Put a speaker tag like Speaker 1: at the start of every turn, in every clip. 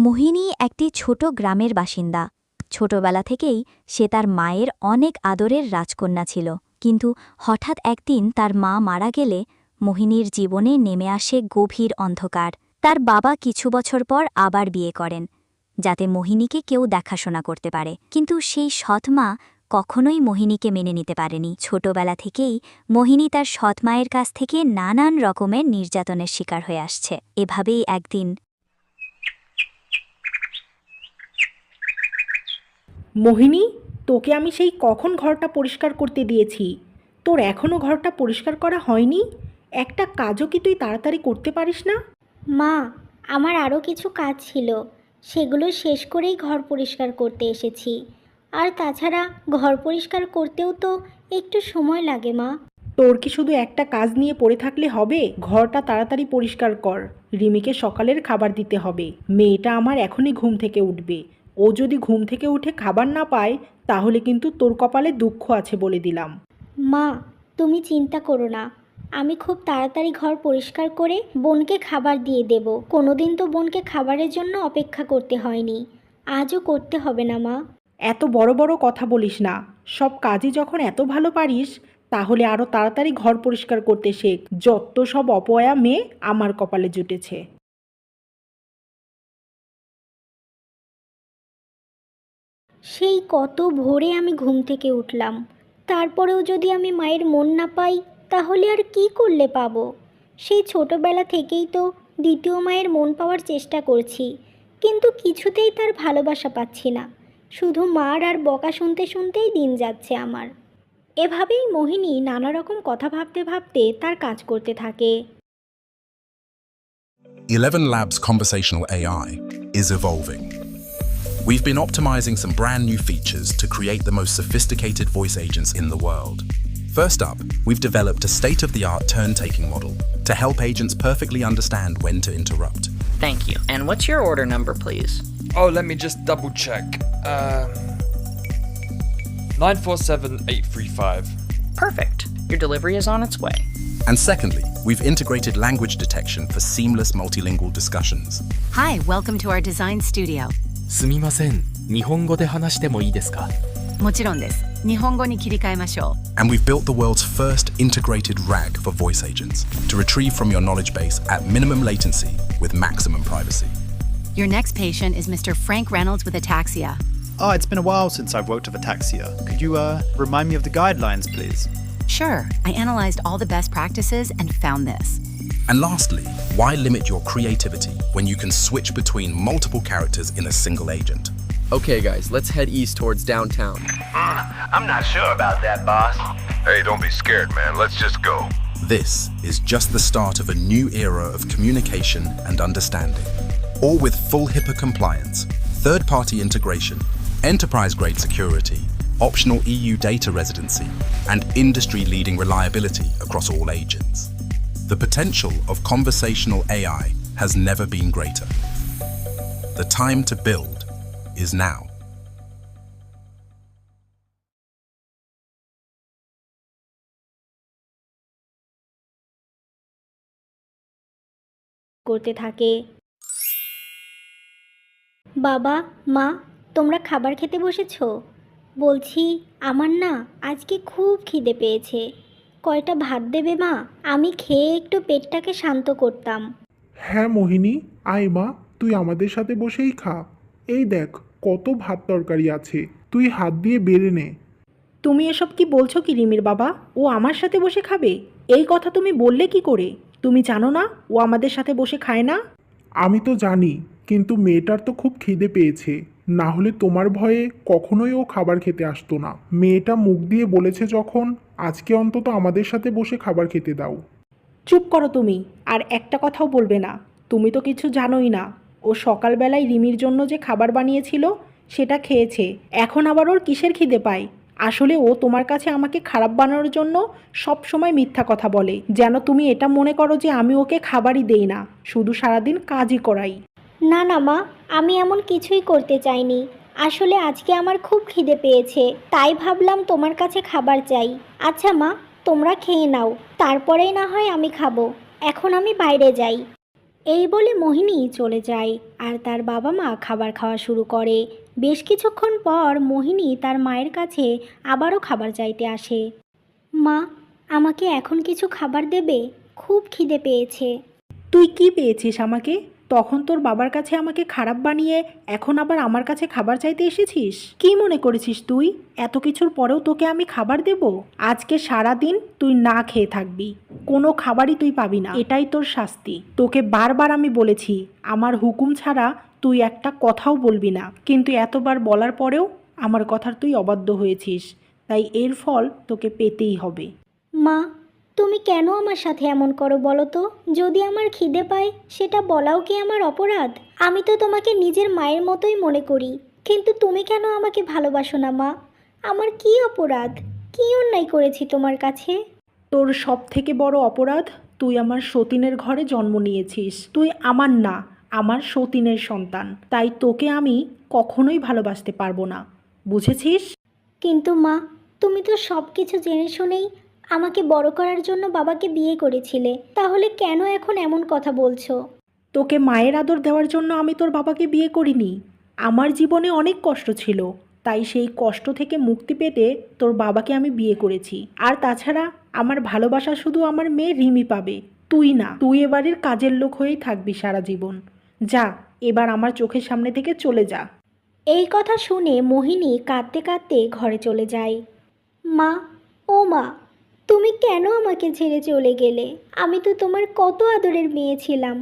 Speaker 1: মোহিনী একটি ছোট গ্রামের বাসিন্দা। ছোটবেলা থেকেই সে তার মায়ের অনেক আদরের রাজকন্যা ছিল, কিন্তু হঠাৎ একদিন তার মা মারা গেলে মোহিনীর জীবনে নেমে আসে গভীর অন্ধকার। তার বাবা কিছু বছর পর আবার বিয়ে করেন, যাতে মোহিনীকে কেউ দেখাশোনা করতে পারে, কিন্তু সেই সৎ মা কখনোই মোহিনীকে মেনে নিতে পারেনি। ছোটবেলা থেকেই মোহিনী তার সৎ মায়ের কাছ থেকে নানান রকমের নির্যাতনের শিকার হয়ে আসছে। এভাবেই একদিন
Speaker 2: মোহিনী, তোকে আমি সেই কখন ঘরটা পরিষ্কার করতে দিয়েছি, তোর এখনও ঘরটা পরিষ্কার করা হয়নি? একটা কাজও কি তুই তাড়াতাড়ি করতে পারিস না?
Speaker 3: মা, আমার আরও কিছু কাজ ছিল, সেগুলো শেষ করেই ঘর পরিষ্কার করতে এসেছি। আর তাছাড়া ঘর পরিষ্কার করতেও তো একটু সময় লাগে মা।
Speaker 2: তোর কি শুধু একটা কাজ নিয়ে পড়ে থাকলে হবে? ঘরটা তাড়াতাড়ি পরিষ্কার কর। রিমিকে সকালের খাবার দিতে হবে। মেয়েটা আমার এখনই ঘুম থেকে উঠবে। ও যদি ঘুম থেকে উঠে খাবার না পায়, তাহলে কিন্তু তোর কপালে দুঃখ আছে বলে দিলাম।
Speaker 3: মা, তুমি চিন্তা করো না, আমি খুব তাড়াতাড়ি ঘর পরিষ্কার করে বোনকে খাবার দিয়ে দেব। কোনোদিন তো বোনকে খাবারের জন্য অপেক্ষা করতে হয়নি, আজও করতে হবে না মা।
Speaker 2: এত বড় বড় কথা বলিস না। সব কাজই যখন এত ভালো পারিস, তাহলে আরও তাড়াতাড়ি ঘর পরিষ্কার করতে শেখ। যত সব অপয়া মেয়ে আমার কপালে জুটেছে।
Speaker 3: সেই কত ভোরে আমি ঘুম থেকে উঠলাম, তারপরেও যদি আমি মায়ের মন না পাই, তাহলে আর কি করলে পাবো? সেই ছোটবেলা থেকেই তো দ্বিতীয় মায়ের মন পাওয়ার চেষ্টা করছি, কিন্তু কিছুতেই তার ভালোবাসা পাচ্ছি না। শুধু মার আর বকা শুনতে শুনতেই দিন যাচ্ছে আমার।
Speaker 2: এভাবেই মোহিনী নানা রকম কথা ভাবতে ভাবতে তার কাজ করতে থাকে।
Speaker 4: 11labs conversational AI is evolving. We've been optimizing some brand new features to create the most sophisticated voice agents in the world. First up, we've developed a state-of-the-art turn-taking model to help agents perfectly understand when to interrupt.
Speaker 5: Thank you. And what's your order number, please?
Speaker 6: Oh, let me just double check. 947835.
Speaker 5: Perfect. Your delivery is on its way.
Speaker 4: And secondly, we've integrated language detection for seamless multilingual discussions.
Speaker 7: Hi, welcome to our design studio.
Speaker 8: すみません、日本語で話してもいいですか？
Speaker 7: もちろんです。日本語に切り替えましょう。
Speaker 4: And we've built the world's first integrated RAG for voice agents to retrieve from your knowledge base at minimum latency with maximum privacy.
Speaker 7: Your next patient is Mr. Frank Reynolds with ataxia.
Speaker 9: Oh, it's been a while since I've worked with ataxia. Could you remind me of the guidelines, please?
Speaker 7: Sure, I analyzed all the best practices and found this.
Speaker 4: And lastly, why limit your creativity when you can switch between multiple characters in a single agent?
Speaker 8: Okay guys, let's head east towards downtown.
Speaker 10: I'm not sure about that, boss.
Speaker 11: Hey, don't be scared, man. Let's just go.
Speaker 4: This is just the start of a new era of communication and understanding. All with full HIPAA compliance, third-party integration, enterprise-grade security, optional EU data residency, and industry-leading reliability across all agents. The potential of conversational AI has never been greater. The time to build is now.
Speaker 3: করতে থাকে। বাবা, মা, তোমরা খাবার খেতে বসেছো? বলছি, আমার না আজকে খুব খিদে পেয়েছে। কয়টা ভাত দেবে মা? আমি খেয়ে একটু পেটটাকে শান্ত করতাম।
Speaker 12: হ্যাঁ মোহিনী, আয় মা, তুই আমাদের সাথে বসেই খা। এই দেখ কত ভাত তরকারি আছে, তুই হাত দিয়ে বেড়ে নে।
Speaker 2: তুমি এসব কি বলছো কি রিমির বাবা? ও আমার সাথে বসে খাবে? এই কথা তুমি বললে কি করে? তুমি জানো না ও আমাদের সাথে বসে খায় না?
Speaker 12: আমি তো জানি, কিন্তু মেয়েটার তো খুব খিদে পেয়েছে, না হলে তোমার ভয়ে কখনোই ও খাবার খেতে আসতো না। মেয়েটা মুখ দিয়ে বলেছে যখন, আজকে অন্তত আমাদের সাথে বসে খাবার খেতে দাও।
Speaker 2: চুপ করো তুমি, আর একটা কথাও বলবে না। তুমি তো কিছু জানোই না। ও সকালবেলায় রিমির জন্য যে খাবার বানিয়েছিল সেটা খেয়েছে, এখন আবার ওর কিসের খিদে পায়? আসলে ও তোমার কাছে আমাকে খারাপ বানানোর জন্য সব সময় মিথ্যা কথা বলে, যেন তুমি এটা মনে করো যে আমি ওকে খাবারই দেই না, শুধু সারাদিন কাজই করাই।
Speaker 3: না না মা, আমি এমন কিছুই করতে চাইনি। আসলে আজকে আমার খুব খিদে পেয়েছে, তাই ভাবলাম তোমার কাছে খাবার চাই। আচ্ছা মা, তোমরা খেয়ে নাও, তারপরেই না হয় আমি খাবো। এখন আমি বাইরে যাই। এই বলে মোহিনী চলে যায় আর তার বাবা মা খাবার খাওয়া শুরু করে। বেশ কিছুক্ষণ পর মোহিনী তার মায়ের কাছে আবারও খাবার চাইতে আসে। মা, আমাকে এখন কিছু খাবার দেবে? খুব খিদে পেয়েছে।
Speaker 2: তুই কি পেয়েছিস আমাকে? তখন তোর বাবার কাছে আমাকে খারাপ বানিয়ে এখন আবার আমার কাছে খাবার চাইতে এসেছিস? কি মনে করেছিস তুই এত কিছুর পরেও তোকে আমি খাবার দেব? আজকে সারা দিন তুই না খেয়ে থাকবি, কোনো খাবারই তুই পাবি না, এটাই তোর শাস্তি। তোকে বারবার আমি বলেছি আমার হুকুম ছাড়া তুই একটা কথাও বলবি না, কিন্তু এতবার বলার পরেও আমার কথার তুই অবাধ্য হয়েছিস, তাই এর ফল তোকে পেতেই হবে।
Speaker 3: মা, তুমি কেন আমার সাথে এমন করো বলো তো? যদি আমার খিদে পায় সেটা বলাও কি আমার অপরাধ? আমি তো তোমাকে নিজের মায়ের মতোই মনে করি, কিন্তু তুমি কেন আমাকে ভালোবাসো না মা? আমার কি অপরাধ, কি অন্যায় করেছি তোমার কাছে?
Speaker 2: তোর সব থেকে বড় অপরাধ, তুই আমার সতীনের ঘরে জন্ম নিয়েছিস। তুই আমার না, আমার সতীনের সন্তান, তাই তোকে আমি কখনোই ভালোবাসতে পারবো না, বুঝেছিস?
Speaker 3: কিন্তু মা, তুমি তো সব কিছু জেনে শুনেই আমাকে বড় করার জন্য বাবাকে বিয়ে করেছিলে, তাহলে কেন এখন এমন কথা বলছো?
Speaker 2: তোকে মায়ের আদর দেওয়ার জন্য আমি তোর বাবাকে বিয়ে করিনি। আমার জীবনে অনেক কষ্ট ছিল, তাই সেই কষ্ট থেকে মুক্তি পেতে তোর বাবাকে আমি বিয়ে করেছি। আর তাছাড়া আমার ভালোবাসা শুধু আমার মেয়ে রিমি পাবে, তুই না। তুই এবারের কাজের লোক হয়েই থাকবি সারা জীবন। যা, এবার আমার চোখের সামনে থেকে চলে যা।
Speaker 3: এই কথা শুনে মোহিনী কাঁদতে কাঁদতে ঘরে চলে যায়। মা, ও মা, তুমি কেন আমাকে ছেড়ে চলে গেলে? আমি তো তোমার কত আদরের মেয়ে ছিলাম,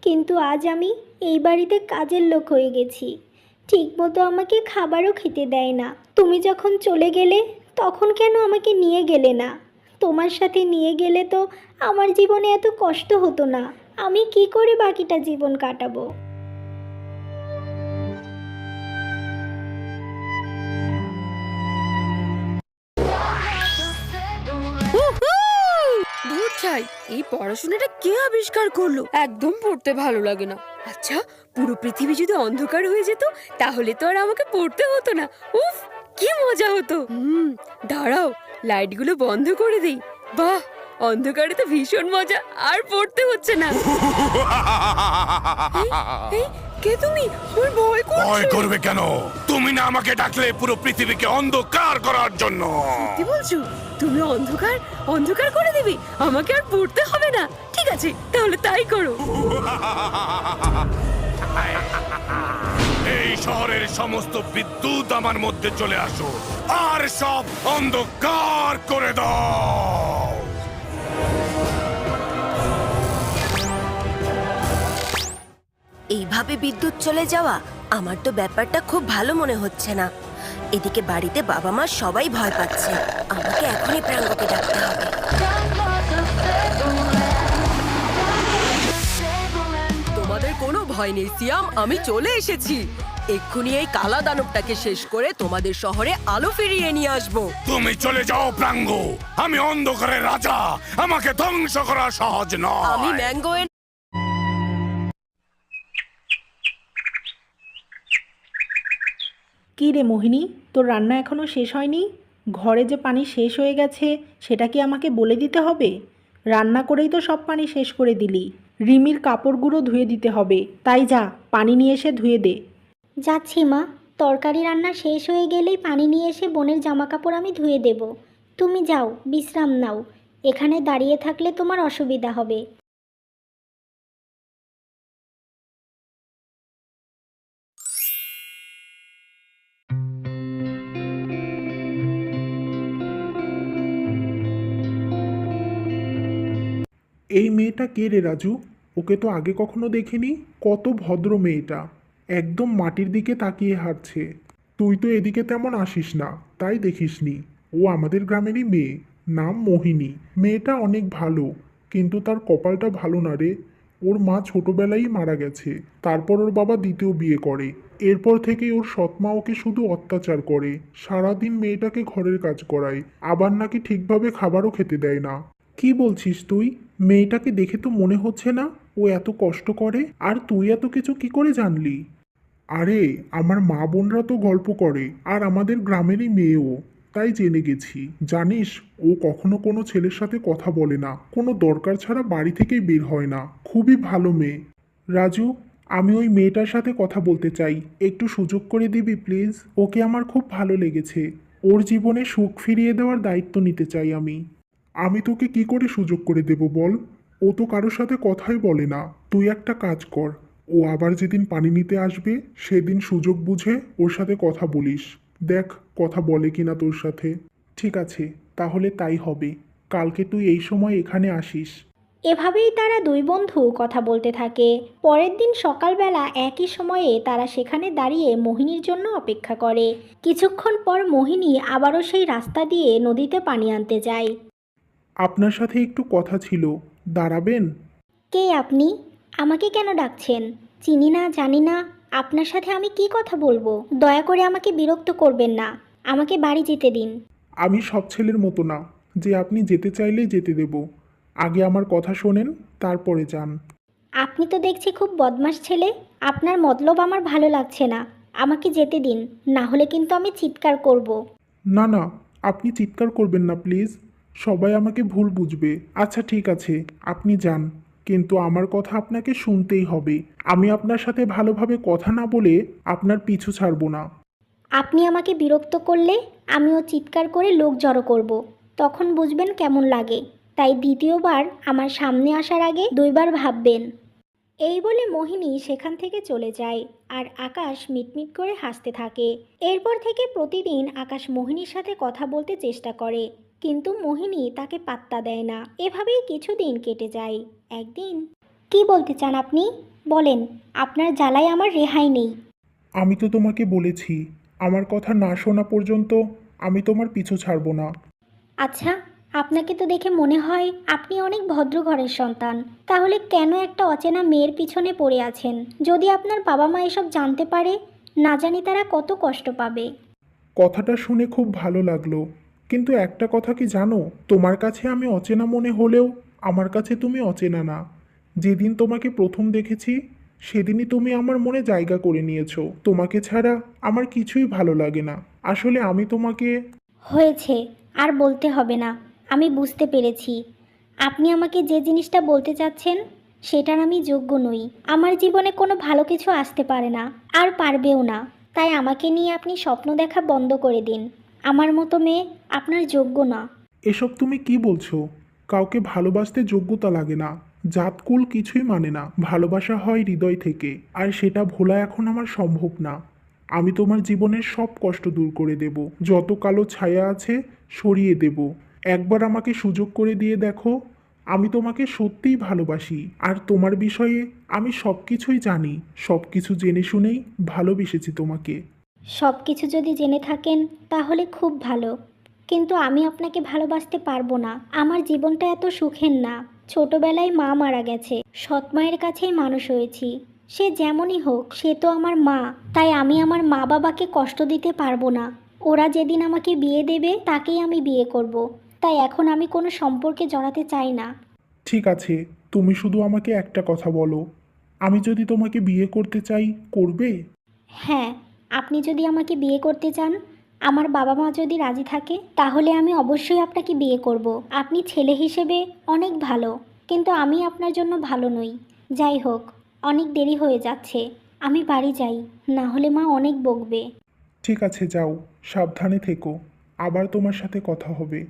Speaker 3: কিন্তু আজ আমি এই বাড়িতে কাজের লোক হয়ে গেছি। ঠিকমতো আমাকে খাবারও খেতে দেয় না। তুমি যখন চলে গেলে তখন কেন আমাকে নিয়ে গেলে না? তোমার সাথে নিয়ে গেলে তো আমার জীবনে এত কষ্ট হতো না। আমি কি করে বাকিটা জীবন কাটাবো?
Speaker 13: ভূত চাই, এই পড়াশোনাটা কে আবিষ্কার করলো? একদম পড়তে ভালো লাগে না। আচ্ছা, পুরো পৃথিবী যদি অন্ধকার হয়ে যেত তাহলে তো আর আমাকে পড়তে হতো না। উফ, কি মজা হতো। দাঁড়াও, লাইটগুলো বন্ধ করে দেই। বাহ, অন্ধকারে তো ভীষণ মজা, আর পড়তে হচ্ছে না। কে তুমি? আমার ভয় করছে।
Speaker 11: ভয় করবে কেন? তুমি না আমাকে ডাকলে পুরো পৃথিবীকে অন্ধকার করার জন্য?
Speaker 13: কি বলছো? তুমি অন্ধকার অন্ধকার করে দিবি? আমাকে আর পড়তে হবে না? ঠিক আছে, তাহলে তাই করো।
Speaker 11: এই শহরের সমস্ত বিদ্যুৎ আমার মধ্যে চলে আসো আর সব অন্ধকার করে দাও।
Speaker 14: এইভাবে বিদ্যুৎ চলে যাওয়া আমার তো ব্যাপারটা খুব ভালো মনে হচ্ছে না। এদিকে বাড়িতে বাবা মা সবাই ভয় পাচ্ছে। আমাকে এখনই প্রাঙ্গকে ডাকতে হবে।
Speaker 15: তোমাদের কোনো ভয় নেই সিয়াম, আমি চলে এসেছি। এক্ষুনি এই কালা দানবটাকে শেষ করে তোমাদের শহরে আলো ফিরিয়ে নিয়ে আসবো।
Speaker 11: তুমি চলে যাও প্রাঙ্গ, আমি অন্ধকারের রাজা, আমাকে ধ্বংস করা সহজ নয়।
Speaker 15: আমি ম্যাঙ্গো
Speaker 2: কি রে মোহিনী, তোর রান্না এখনো শেষ হয়নি? ঘরে যে পানি শেষ হয়ে গেছে সেটা কি আমাকে বলে দিতে হবে? রান্না করেই তো সব পানি শেষ করে দিলি। রিমির কাপড়গুলো ধুয়ে দিতে হবে, তাই যা পানি নিয়ে এসে ধুয়ে দে।
Speaker 3: যাচ্ছি মা, তরকারি রান্না শেষ হয়ে গেলেই পানি নিয়ে এসে বোনের জামা কাপড় আমি ধুয়ে দেব। তুমি যাও, বিশ্রাম নাও। এখানে দাঁড়িয়ে থাকলে তোমার অসুবিধা হবে।
Speaker 12: এই মেয়েটা কে রে রাজু? ওকে তো আগে কখনো দেখিনি। কত ভদ্র মেয়েটা, একদম মাটির দিকে তাকিয়ে হাঁটছে। তুই তো এদিকে তেমন আসিস না, তাই দেখিসনি। ও আমাদের গ্রামেরই মেয়ে, নাম মোহিনী। মেয়েটা অনেক ভালো, কিন্তু তার কপালটা ভালো না রে। ওর মা ছোটবেলায় মারা গেছে, তারপর ওর বাবা দ্বিতীয় বিয়ে করে। এরপর থেকেই ওর সৎমা ওকে শুধু অত্যাচার করে, সারাদিন মেয়েটাকে ঘরের কাজ করায়, আবার নাকি ঠিকভাবে খাবারও খেতে দেয় না। কি বলছিস তুই? মেয়েটাকে দেখে তো মনে হচ্ছে না ও এত কষ্ট করে। আর তুই এত কিছু কি করে জানলি? আরে আমার মা বোনরা তো গল্প করে, আর আমাদের গ্রামেরই মেয়েও, তাই জেনে গেছি। জানিস, ও কখনো কোনো ছেলের সাথে কথা বলে না, কোনো দরকার ছাড়া বাড়ি থেকেই বের হয় না। খুবই ভালো মেয়ে। রাজু, আমি ওই মেয়েটার সাথে কথা বলতে চাই, একটু সুযোগ করে দিবি প্লিজ? ওকে আমার খুব ভালো লেগেছে, ওর জীবনে সুখ ফিরিয়ে দেওয়ার দায়িত্ব নিতে চাই আমি। আমি তোকে কি করে সুযোগ করে দেব বল? ও তো কারোর সাথে কথাই বলে না। তুই একটা কাজ কর, ও আবার যেদিন পানি নিতে আসবে সেদিন সুযোগ বুঝে ওর সাথে কথা বলিস, দেখ কথা বলে কিনা তোর সাথে। ঠিক আছে, তাহলে তাই হবে। কালকে তুই এই সময় এখানে আসিস।
Speaker 3: এভাবেই তারা দুই বন্ধু কথা বলতে থাকে। পরের দিন সকালবেলা একই সময়ে তারা সেখানে দাঁড়িয়ে মোহিনীর জন্য অপেক্ষা করে। কিছুক্ষণ পর মোহিনী আবারও সেই রাস্তা দিয়ে নদীতে পানি আনতে যায়।
Speaker 12: আপনার সাথে একটু কথা ছিল, দাঁড়াবেন?
Speaker 3: কে আপনি? আমাকে কেন ডাকছেন? চিনি না, জানি না, আপনার সাথে আমি কি কথা বলবো? দয়া করে আমাকে বিরক্ত করবেন না, আমাকে বাড়ি যেতে দিন।
Speaker 12: আমি সব ছেলের মতো না যে আপনি যেতে চাইলেই যেতে দেব। আগে আমার কথা শোনেন, তারপরে যান।
Speaker 3: আপনি তো দেখছি খুব বদমাশ ছেলে। আপনার মতলব আমার ভালো লাগছে না, আমাকে যেতে দিন, না হলে কিন্তু আমি চিৎকার করব।
Speaker 12: না না, আপনি চিৎকার করবেন না প্লিজ, সবাই আমাকে ভুল বুঝবে। আচ্ছা ঠিক আছে, আপনি যান, কিন্তু আমার কথা আপনাকে শুনতেই হবে। আমি আপনার সাথে ভালোভাবে কথা না বলে আপনার পিছু ছাড়ব না।
Speaker 3: আপনি আমাকে বিরক্ত করলে আমিও চিৎকার করে লোক জড়ো করব, তখন বুঝবেন কেমন লাগে। তাই দ্বিতীয়বার আমার সামনে আসার আগে দুইবার ভাববেন। এই বলে মোহিনী সেখান থেকে চলে যায়, আর আকাশ মিটমিট করে হাসতে থাকে। এরপর থেকে প্রতিদিন আকাশ মোহিনীর সাথে কথা বলতে চেষ্টা করে, কিন্তু মোহিনী তাকে পাত্তা দেয় না। এভাবেই কিছুদিন কেটে যায়। একদিন, কি বলতে চান আপনি? বলেন, আপনার জ্বালায় আমার রেহাই নেই।
Speaker 12: আমি তো তোমাকে বলেছি, আমার কথা না শোনা পর্যন্ত আমি তোমার পিছু ছাড়ব না।
Speaker 3: আচ্ছা, আপনাকে তো দেখে মনে হয় আপনি অনেক ভদ্র ঘরের সন্তান। তাহলে কেন একটা অচেনা মেয়ের পিছনে পড়ে আছেন? যদি আপনার বাবা মা এসব জানতে পারে, না জানি তারা কত কষ্ট পাবে।
Speaker 12: কথাটা শুনে খুব ভালো লাগলো, কিন্তু একটা কথা কি জানো, তোমার কাছে আমি অচেনা মনে হলেও আমার কাছে তুমি অচেনা না। যেদিন তোমাকে প্রথম দেখেছি সেদিনই তুমি আমার মনে জায়গা করে নিয়েছো। তোমাকে ছাড়া আমার কিছুই ভালো লাগে না। আসলে আমি তোমাকে...
Speaker 3: হয়েছে, আর বলতে হবে না, আমি বুঝতে পেরেছি। আপনি আমাকে যে জিনিসটা বলতে চাচ্ছেন সেটার আমি যোগ্য নই। আমার জীবনে কোনো ভালো কিছু আসতে পারে না, আর পারবেও না। তাই আমাকে নিয়ে আপনি স্বপ্ন দেখা বন্ধ করে দিন। আমার মতো মেয়ে আপনার যোগ্য না।
Speaker 12: এসব তুমি কি বলছো? কাউকে ভালোবাসতে যোগ্যতা লাগে না, জাতকুল কিছুই মানে না। ভালোবাসা হয় হৃদয় থেকে, আর সেটা ভোলা এখন আমার সম্ভব না। আমি তোমার জীবনের সব কষ্ট দূর করে দেব, যত কালো ছায়া আছে সরিয়ে দেব। একবার আমাকে সুযোগ করে দিয়ে দেখো, আমি তোমাকে সত্যিই ভালোবাসি, আর তোমার বিষয়ে আমি সব কিছুই জানি। সব কিছু জেনে শুনেই ভালোবেসেছি তোমাকে।
Speaker 3: সব কিছু যদি জেনে থাকেন তাহলে খুব ভালো, কিন্তু আমি আপনাকে ভালোবাসতে পারবো না। আমার জীবনটা এত সুখের না। ছোটবেলায় মা মারা গেছে, সৎ মায়ের কাছেই মানুষ হয়েছি। সে যেমনই হোক, সে তো আমার মা। তাই আমি আমার মা বাবাকে কষ্ট দিতে পারবো না। ওরা যেদিন আমাকে বিয়ে দেবে তাকেই আমি বিয়ে করব। তাই এখন আমি কোনো সম্পর্কে জড়াতে চাই না।
Speaker 12: ঠিক আছে, তুমি শুধু আমাকে একটা কথা বলো, আমি যদি তোমাকে বিয়ে করতে চাই, করবে?
Speaker 3: হ্যাঁ, আপনি যদি আমাকে বিয়ে করতে চান, আমার বাবা মা যদি রাজি থাকে, তাহলে আমি অবশ্যই আপনাকে বিয়ে করব। আপনি ছেলে হিসেবে অনেক ভালো, কিন্তু আমি আপনার জন্য ভালো নই। যাই হোক, অনেক দেরি হয়ে যাচ্ছে, আমি বাড়ি যাই, না হলে মা অনেক বকবে।
Speaker 12: ঠিক আছে, যাও, সাবধানে থেকো, আবার তোমার সাথে কথা হবে।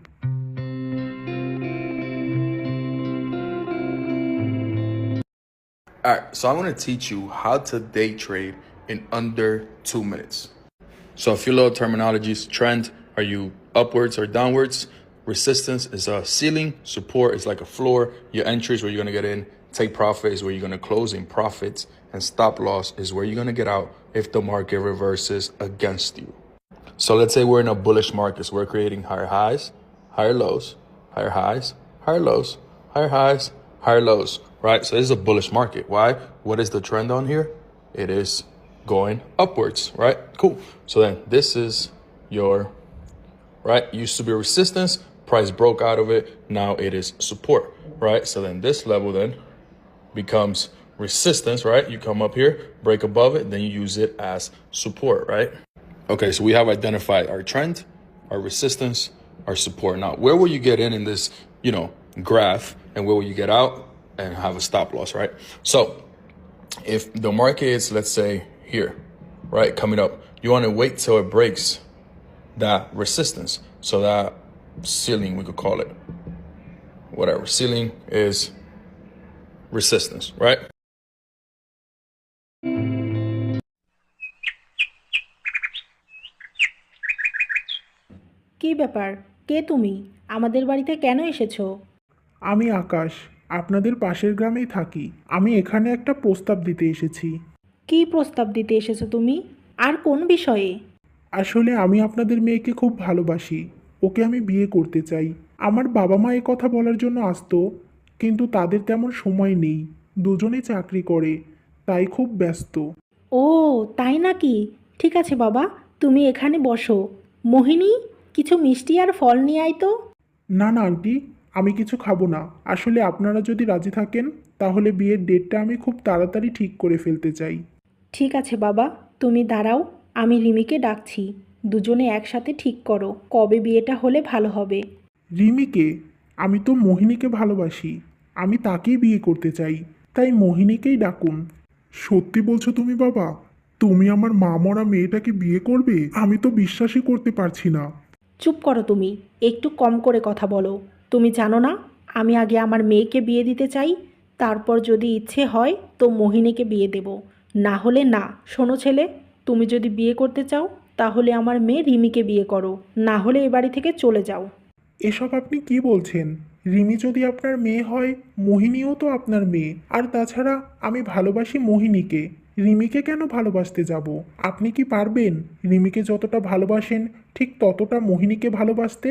Speaker 11: Alright, so I'm going to teach you how to day trade in under 2 minutes. So a few little terminologies. Trend, are you upwards or downwards? Resistance is a ceiling. Support is like a floor. Your entry is where you're going to get in. Take profit is where you're going to close in profits. And stop loss is where you're going to get out if the market reverses against you. So let's say we're in a bullish market. So we're creating higher highs, higher lows, higher highs, higher lows, higher highs, higher lows, right? So this is a bullish market. Why? What is the trend on here? It is going upwards, right? Cool. So then this is your, right? Used to be resistance, price broke out of it. Now it is support, right? So then this level then becomes resistance, right? You come up here, break above it, then you use it as support, right? Okay, so we have identified our trend, our resistance, our support. Now, where will you get in this, graph, and where will you get out and have a stop loss, right? So If the market is, let's say, here, right, coming up, you want to wait till it breaks that resistance. So that ceiling, we could call it, whatever. Ceiling is resistance, right?
Speaker 2: কী ব্যাপার? কে তুমি? আমাদের বাড়িতে কেন এসেছো?
Speaker 12: আমি আকাশ, আপনাদের পাশের গ্রামেই থাকি। আমি এখানে একটা প্রস্তাব দিতে এসেছি।
Speaker 2: কী প্রস্তাব দিতে এসেছো তুমি? আর কোন বিষয়ে?
Speaker 12: আসলে আমি আপনাদের মেয়েকে খুব ভালোবাসি। ওকে আমি বিয়ে করতে চাই। আমার বাবা মা এ কথা বলার জন্য আসতো, কিন্তু তাদের তেমন সময় নেই। দুজনেই চাকরি করে, তাই খুব ব্যস্ত।
Speaker 2: ও তাই নাকি? ঠিক আছে বাবা, তুমি এখানে বসো। মোহিনী, কিছু মিষ্টি আর ফল নিয়ে আয় তো।
Speaker 12: না না আন্টি, আমি কিছু খাবো না। আসলে আপনারা যদি রাজি থাকেন তাহলে বিয়ের ডেটটা আমি খুব তাড়াতাড়ি ঠিক করে ফেলতে চাই।
Speaker 2: ঠিক আছে বাবা, তুমি দাঁড়াও, আমি রিমিকে ডাকছি। দুজনে একসাথে ঠিক করো কবে বিয়েটা হলে ভালো হবে।
Speaker 12: রিমিকে? আমি তো মোহিনীকে ভালোবাসি। আমি তাকেই বিয়ে করতে চাই, তাই মোহিনীকেই ডাকুন। সত্যি বলছো তুমি বাবা? তুমি আমার মা মরা মেয়েটাকে বিয়ে করবে? আমি তো বিশ্বাসই করতে পারছি না।
Speaker 2: চুপ করো তুমি, একটু কম করে কথা বলো। তুমি জানো না আমি আগে আমার মেয়েকে বিয়ে দিতে চাই, তারপর যদি ইচ্ছে হয় তো মোহিনীকে বিয়ে দেব, না হলে না। শোনো ছেলে, তুমি যদি বিয়ে করতে চাও তাহলে আমার মেয়ে রিমিকে বিয়ে করো, না হলে এ বাড়ি থেকে চলে যাও।
Speaker 12: এসব আপনি কি বলছেন? রিমি যদি আপনার মেয়ে হয়, মোহিনীও তো আপনার মেয়ে। আর তাছাড়া আমি ভালোবাসি মোহিনীকে, রিমিকে কেন ভালোবাসতে যাব? আপনি কি পারবেন রিমিকে যতটা ভালোবাসেন ঠিক ততটা মোহিনীকে ভালোবাসতে?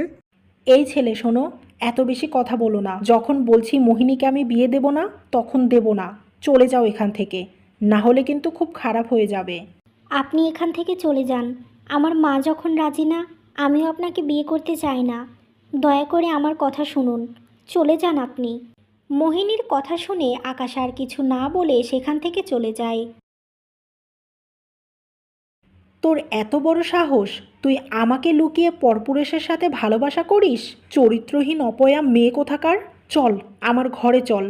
Speaker 2: এই ছেলে শোনো, এত বেশি কথা বলো না। যখন বলছি মোহিনীকে আমি বিয়ে দেব না, তখন দেব না। চলে যাও এখান থেকে, না হলে কিন্তু খুব খারাপ হয়ে যাবে।
Speaker 3: আপনি এখান থেকে চলে যান। আমার মা যখন রাজি না, আমিও আপনাকে বিয়ে করতে চাই না। দয়া করে আমার কথা শুনুন, চলে যান আপনি। মোহিনীর কথা শুনে আকাশ আর কিছু না বলে সেখান থেকে চলে যায়।
Speaker 2: তোর এত বড় সাহস, তুই আমাকে লুকিয়ে পরপুরেশের সাথে ভালোবাসা করিস? চরিত্রহীন অপয়া মেয়ে কোথাকার! চল আমার ঘরে চল,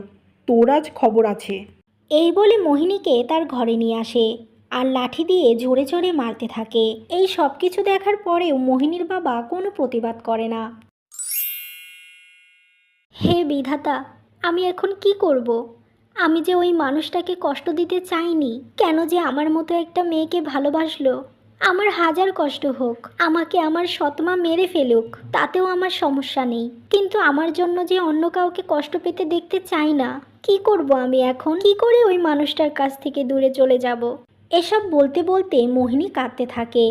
Speaker 2: তোর আজ খবর আছে।
Speaker 3: এই বলে মোহিনীকে তার ঘরে নিয়ে আসে আর লাঠি দিয়ে জোরে জোরে মারতে থাকে। এই সব কিছু দেখার পরেও মোহিনীর বাবা কোনো প্রতিবাদ করে না। হে বিধাতা, আমি এখন কি করব? আমি যে ওই মানুষটাকে কষ্ট দিতে চাইনি, কেন যে আমার মতো একটা মেয়েকে ভালোবাসলো? আমার হাজার কষ্ট হোক, আমাকে আমার সৎমা মেরে ফেলুক, তাতেও আমার সমস্যা নেই, কিন্তু আমার জন্য যে অন্য কাউকে কষ্ট পেতে দেখতে চাই না। কি করব আমি এখন? কি করে ওই মানুষটার কাছ থেকে দূরে চলে যাব? এসব বলতে বলতে মোহিনী কাঁদতে থাকে।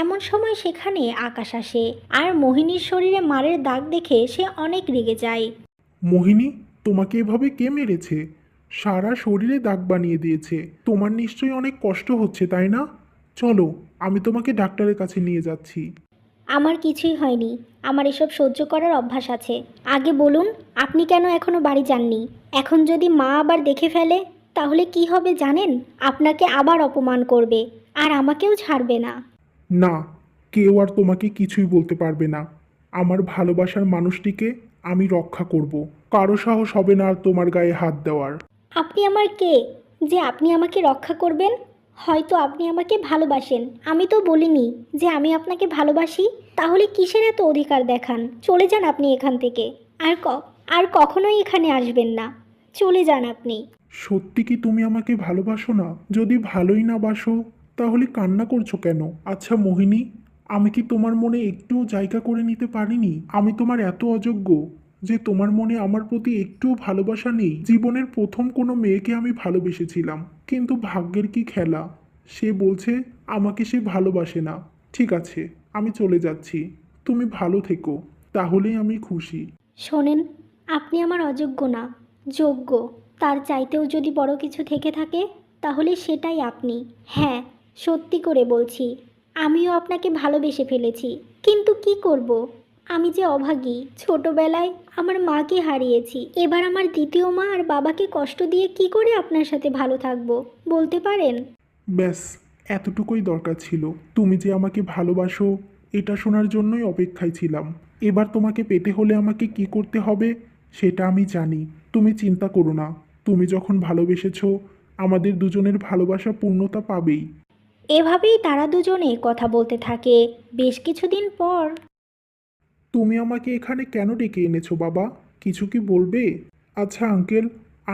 Speaker 3: এমন সময় সেখানে আকাশ আসে আর মোহিনীর শরীরে মারের দাগ দেখে সে অনেক রেগে যায়।
Speaker 12: মোহিনী, তোমাকে এভাবে কে মেরেছে? সারা শরীরে দাগ বানিয়ে দিয়েছে। তোমার নিশ্চয়ই অনেক কষ্ট হচ্ছে, তাই না? চলো, আমি তোমাকে ডাক্তারের কাছে নিয়ে যাচ্ছি।
Speaker 3: আমার কিছুই হয়নি, আমার এসব সহ্য করার অভ্যাস আছে। আগে বলুন, আপনি কেন এখনো বাড়ি যাননি? এখন যদি মা আবার দেখে ফেলে তাহলে কি হবে জানেন? আপনাকে আবার অপমান করবে আর আমাকেও ছাড়বে না।
Speaker 12: না, কেউ আর তোমাকে কিছুই বলতে পারবে না। আমার ভালোবাসার মানুষটিকে আমি রক্ষা করব। কারো সাহস হবে না আর তোমার গায়ে হাত দেওয়ার।
Speaker 3: আপনি আমার কে যে আপনি আমাকে রক্ষা করবেন? হয়তো আপনি আমাকে ভালোবাসেন, আমি তো বলিনি যে আমি আপনাকে ভালোবাসি। তাহলে কিসের এত অধিকার দেখান? চলে যান আপনি এখান থেকে, আর কখনোই এখানে আসবেন না। চলে যান আপনি।
Speaker 12: সত্যি কি তুমি আমাকে ভালোবাসো না? যদি ভালোই না বাসো তাহলে কান্না করছো কেন? আচ্ছা মোহিনী, আমি কি তোমার মনে একটুও জায়গা করে নিতে পারিনি? আমি তোমার এত অযোগ্য যে তোমার মনে আমার প্রতি একটুও ভালোবাসা নেই? জীবনের প্রথম কোনো মেয়েকে আমি ভালোবেসেছিলাম, কিন্তু ভাগ্যের কি খেলা, সে বলছে আমাকে সে ভালোবাসে না। ঠিক আছে, আমি চলে যাচ্ছি। তুমি ভালো থেকো, তাহলেই আমি খুশি।
Speaker 3: শোনেন, আপনি আমার অযোগ্য না, যোগ্য। তার চাইতেও যদি বড় কিছু থেকে থাকে তাহলে সেটাই আপনি। হ্যাঁ, সত্যি করে বলছি, আমিও আপনাকে ভালোবেসে ফেলেছি, কিন্তু কি করব? আমি যে অভাগী, ছোটবেলায় আমার মাকে হারিয়েছি। এবার আমার দ্বিতীয় মা আর বাবাকে কষ্ট দিয়ে কি করে আপনার সাথে ভালো থাকবো বলতে পারেন?
Speaker 12: ব্যাস, এতটুকুই দরকার ছিল। তুমি যে আমাকে ভালোবাসো এটা শোনার জন্যই অপেক্ষায় ছিলাম। এবার তোমাকে পেতে হলে আমাকে কি করতে হবে সেটা আমি জানি। তুমি চিন্তা করো না, তুমি যখন ভালোবেসেছো আমাদের দুজনের ভালোবাসা পূর্ণতা পাবেই।
Speaker 3: এভাবেই তারা দুজনে কথা বলতে থাকে। বেশ কিছুদিন পর
Speaker 12: তুমি আমাকে এখানে কেন ডেকে এনেছো বাবা? কিছু কি বলবে? আচ্ছা আঙ্কেল,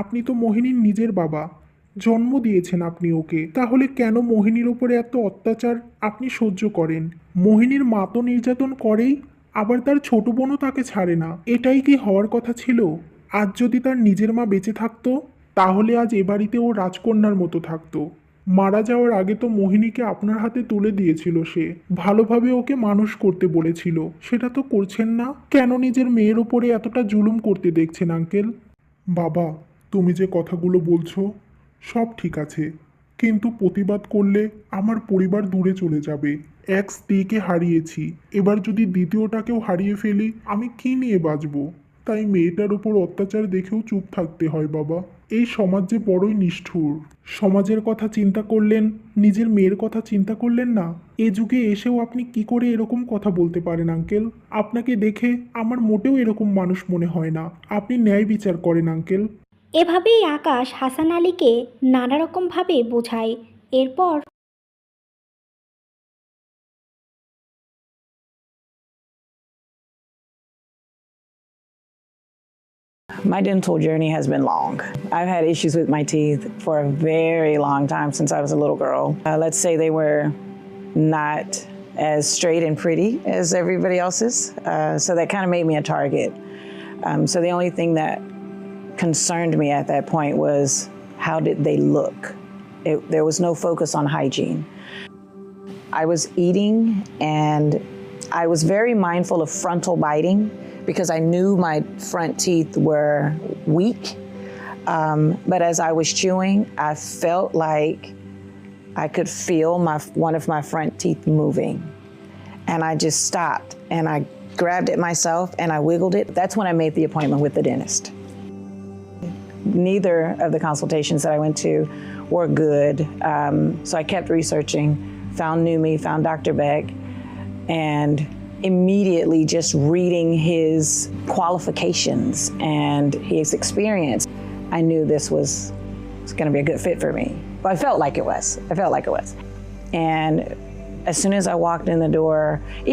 Speaker 12: আপনি তো মোহিনীর নিজের বাবা, জন্ম দিয়েছেন আপনি ওকে, তাহলে কেন মোহিনীর উপরে এত অত্যাচার আপনি সহ্য করেন? মোহিনীর মা তো নির্যাতন করেই, আবার তার ছোট বোনও তাকে ছাড়ে না। এটাই কি হওয়ার কথা ছিল? আজ যদি তার নিজের মা বেঁচে থাকতো, তাহলে আজ এ বাড়িতে ও রাজকন্যার মতো থাকতো। মারা যাওয়ার আগে তো মোহিনীকে আপনার হাতে তুলে দিয়েছিল সে, ভালোভাবে ওকে মানুষ করতে বলেছিল, সেটা তো করছেন না। কেন নিজের মেয়ের ওপরে এতটা জুলুম করতে দেখছেন আঙ্কেল? বাবা, তুমি যে কথাগুলো বলছো সব ঠিক আছে, কিন্তু প্রতিবাদ করলে আমার পরিবার দূরে চলে যাবে। এক স্ত্রীকে হারিয়েছি, এবার যদি দ্বিতীয়টাকেও হারিয়ে ফেলি, আমি কি নিয়ে বাঁচবো? তাই মেয়েটার উপর অত্যাচার দেখেও চুপ থাকতে হয় বাবা। এই সমাজ যে বড়ই নিষ্ঠুর। সমাজের কথা চিন্তা করলেন, নিজের মেয়ের কথা চিন্তা করলেন না। এ যুগে এসেও আপনি কি করে এরকম কথা বলতে পারেন আঙ্কেল? আপনাকে দেখে আমার মোটেও এরকম মানুষ মনে হয় না। আপনি ন্যায় বিচার করেন আঙ্কেল।
Speaker 3: এভাবেই আকাশ হাসান আলীকে নানা রকমভাবে বোঝায়। এরপর
Speaker 16: My dental journey has been long. I've had issues with my teeth for a very long time since I was a little girl. Let's say they were not as straight and pretty as everybody else's, so that kind of made me a target. So the only thing that concerned me at that point was how did they look? There was no focus on hygiene. I was eating and I was very mindful of frontal biting because I knew my front teeth were weak. But as I was chewing, I felt like I could feel one of my front teeth moving. And I just stopped and I grabbed it myself and I wiggled it. That's when I made the appointment with the dentist. Neither of the consultations that I went to were good. So I kept researching, found Numi, found Dr. Beck, and immediately just reading his qualifications and his experience, I knew this was going to be a good fit for me. But I felt like it was. And as soon as I walked in the door,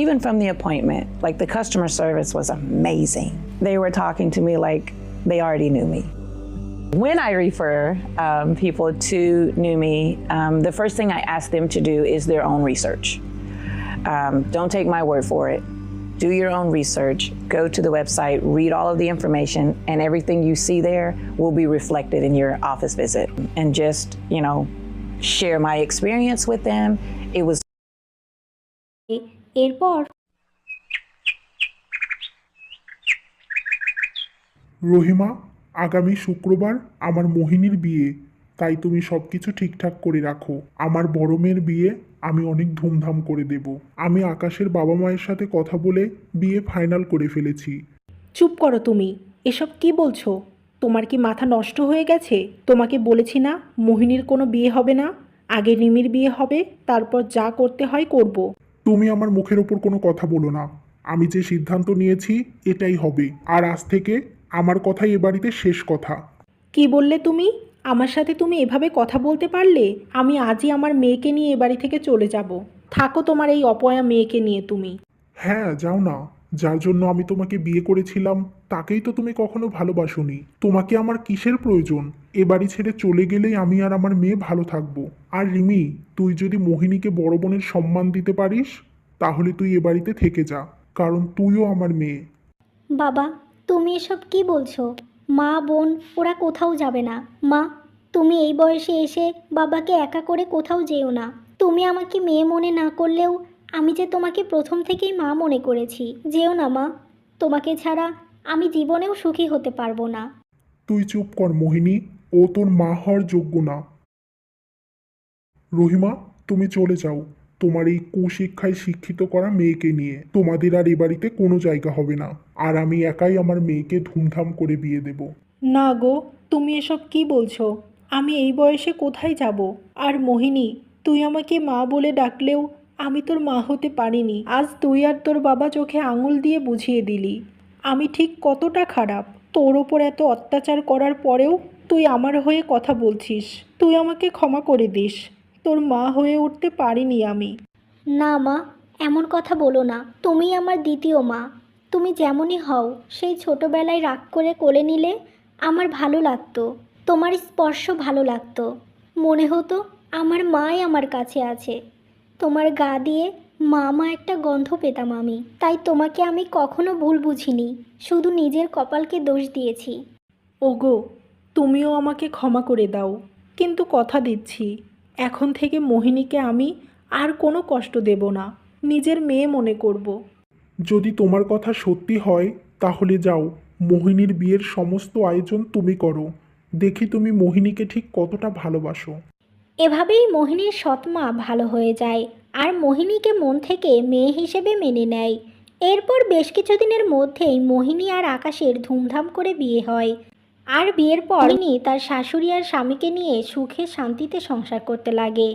Speaker 16: even from the appointment, like the customer service was amazing. They were talking to me like they already knew me. When I refer people to Numi, the first thing I ask them to do is their own research. Don't take my word for it. Do your own research. Go to the website, read all of the information, and everything you see there will be reflected in your office visit. And just, share my experience with them. It was.
Speaker 3: এরপর
Speaker 12: রহিমা, আগামী শুক্রবার আমার মোহিনীর বিয়ে, তাই তুমি সব কিছু ঠিকঠাক করে রাখো। আমার বড় মেয়ের বিয়ে আমি অনেক ধুমধাম করে দেব। আমি আকাশের বাবা মায়ের সাথে কথা বলে বিয়ে ফাইনাল করে ফেলেছি।
Speaker 2: চুপ করো তুমি, এসব কি বলছো? তোমার কি মাথা নষ্ট হয়ে গেছে? তোমাকে বলেছি না মোহিনীর কোনো বিয়ে হবে না, আগে রিমির বিয়ে হবে, তারপর যা করতে হয় করব।
Speaker 12: তুমি আমার মুখের ওপর কোনো কথা বলো না। আমি যে সিদ্ধান্ত নিয়েছি এটাই হবে, আর আজ থেকে আমার কথাই এ বাড়িতে শেষ কথা।
Speaker 2: কি বললে তুমি? আমার সাথে তুমি এভাবে কথা বলতে পারলে? আমি আজই আমার মেয়েকে নিয়ে এ বাড়ি থেকে চলে যাব। থাকো তোমার এই অপয়া মেয়েকে নিয়ে তুমি।
Speaker 12: হ্যাঁ, যাও না। যার জন্য আমি তোমাকে বিয়ে করেছিলাম তাকেই তো তুমি কখনো ভালোবাসোনি। তোমাকে আমার কিসের প্রয়োজন? এ বাড়ি ছেড়ে চলে গেলেই আমি আর আমার মেয়ে ভালো থাকবো। আর রিমি, তুই যদি মোহিনীকে বড় বোনের সম্মান দিতে পারিস তাহলে তুই এ বাড়িতে থেকে যা, কারণ তুইও আমার মেয়ে।
Speaker 3: বাবা, তুমি এসব কি বলছো? মা বোন ওরা কোথাও যাবে না। মা, তুমি এই বয়সে এসে বাবাকে একা করে কোথাও যেও না। তুমি আমাকে মেয়ে মনে না করলেও আমি যে তোমাকে প্রথম থেকেই মা মনে করেছি। যেও না মা, তোমাকে ছাড়া আমি জীবনেও সুখী হতে পারবো না।
Speaker 12: তুই চুপ কর মোহিনী, ও তোর মা হওয়ার যোগ্য না। রহিমা, তুমি চলে যাও তোমার এই কুশিক্ষায় শিক্ষিত করা মেয়েকে নিয়ে। তোমাদের আর এ বাড়িতে কোনো জায়গা হবে না, আর আমি একাই আমার মেয়েকে ধুমধাম করে বিয়ে দেব।
Speaker 2: না গো, তুমি এসব কি বলছো? আমি এই বয়সে কোথায় যাব? আর মোহিনী, তুই আমাকে মা বলে ডাকলেও আমি তোর মা হতে পারিনি। আজ তুই আর তোর বাবা চোখে আঙুল দিয়ে বুঝিয়ে দিলি আমি ঠিক কতটা খারাপ। তোর ওপর এত অত্যাচার করার পরেও তুই আমার হয়ে কথা বলছিস, তুই আমাকে ক্ষমা করে দিস। তোর মা হয়ে উঠতে পারিনি আমি।
Speaker 3: না মা, এমন কথা বলো না। তুমি আমার দ্বিতীয় মা। তুমি যেমনই হও, সেই ছোটবেলায় রাগ করে কোলে নিলে আমার ভালো লাগতো। তোমার স্পর্শ ভালো লাগতো। মনে হতো আমার মাই আমার কাছে আছে। তোমার গা দিয়ে মা একটা গন্ধ পেতাম আমি। তাই তোমাকে আমি কখনো ভুল বুঝিনি, শুধু নিজের কপালকে দোষ দিয়েছি।
Speaker 2: ওগো, তুমিও আমাকে ক্ষমা করে দাও, কিন্তু কথা দিচ্ছি এখন থেকে মোহিনীকে আমি আর কোনো কষ্ট দেব না, নিজের মেয়ে মনে করব।
Speaker 12: যদি তোমার কথা সত্যি হয় তাহলে যাও, মোহিনীর বিয়ের সমস্ত আয়োজন তুমি করো। দেখি তুমি মোহিনীকে ঠিক কতটা ভালোবাসো।
Speaker 3: এভাবেই মোহিনীর সৎমা ভালো হয়ে যায় আর মোহিনীকে মন থেকে মেয়ে হিসেবে মেনে নেয়। এরপর বেশ কিছুদিনের মধ্যেই মোহিনী আর আকাশের ধুমধাম করে বিয়ে হয়। আর বিয়ের পর মোহিনী তার শাশুড়ি আর স্বামীকে নিয়ে সুখে শান্তিতে সংসার করতে লাগে।